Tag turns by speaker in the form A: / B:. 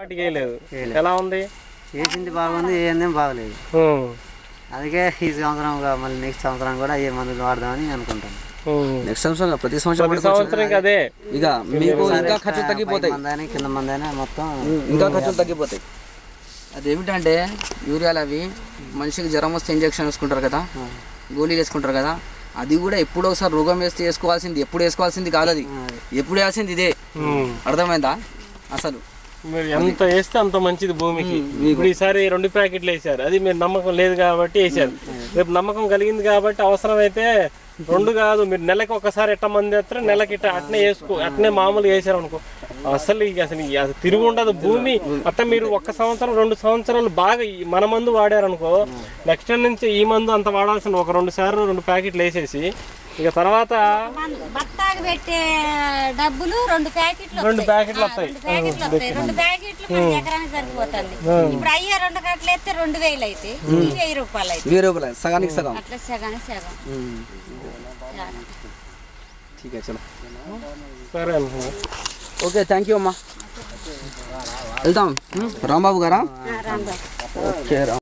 A: వాటికి వేయలేదు. ఎలా ఉంది?
B: వేసింది బాగుంది, ఏందేం బాగలేదు. అందుకే ఈ సంవత్సరం మళ్ళీ నెక్స్ట్ సంవత్సరం కూడా ఏ మందులు వాడదామని అనుకుంటాను.
C: నెక్స్ట్ సంవత్సరం ప్రతి సంవత్సరం
A: సంవత్సరం అదే
C: ఇక మీకు ఇంకా ఖర్చులు తగ్గిపోతాయి,
B: మందని కింద మందైనా మొత్తం
C: ఇంకా ఖర్చులు తగ్గిపోతాయి. అదేమిటంటే యూరియాలు అవి మనిషికి జ్వరం వస్తే ఇంజక్షన్ వేసుకుంటారు కదా, గోళీలు వేసుకుంటారు కదా, అది కూడా ఎప్పుడో ఒకసారి రోగం వేస్తే వేసుకోవాల్సింది, ఎప్పుడు వేసుకోవాల్సింది కాదు, అది ఎప్పుడు వేయాల్సింది ఇదే. అర్థమైందా? అసలు
A: మీరు ఎంత వేస్తే అంత మంచిది భూమికి. ఇప్పుడు ఈసారి 2 ప్యాకెట్లు వేసారు, అది మీరు నమ్మకం లేదు కాబట్టి వేసారు. రేపు నమ్మకం కలిగింది కాబట్టి అవసరమైతే 2 కాదు, మీరు నెలకి ఒకసారి ఎట్ట మంది వేస్తారు, నెలకి ఇట్ట అట్నే వేసుకో, అట్నే మామూలుగా వేసారు అనుకో, అసలు తిరుగు ఉండదు భూమి. అట్ట మీరు 1 సంవత్సరం 2 సంవత్సరాలు బాగా మన మందు వాడారనుకో, నెక్స్ట్ టైం నుంచి ఈ మందు అంత వాడాల్సిన 1-2 సార్లు 2 ప్యాకెట్లు వేసేసి ఇక తర్వాత
D: బత్తాకి పెట్టే డబ్బులు 2 ప్యాకెట్లు
A: వస్తాయి.
D: 2 ప్యాకెట్లు ఎకరానికి సరిపోతుంది. ఇప్పుడు అయ్యే 2 కట్టలు వేస్తే 2000 అయితే 1000 రూపాయలు అయితే
C: 1000 రూపాయలు సగానికి సగం,
D: అట్లా సగానికి సగం.
C: ठीक है चलो
A: సరే
C: ఓకే థ్యాంక్ యూ అమ్మా. వెళ్తాం రాంబాబు గారా?
D: రాంబాబు.
C: ఓకే.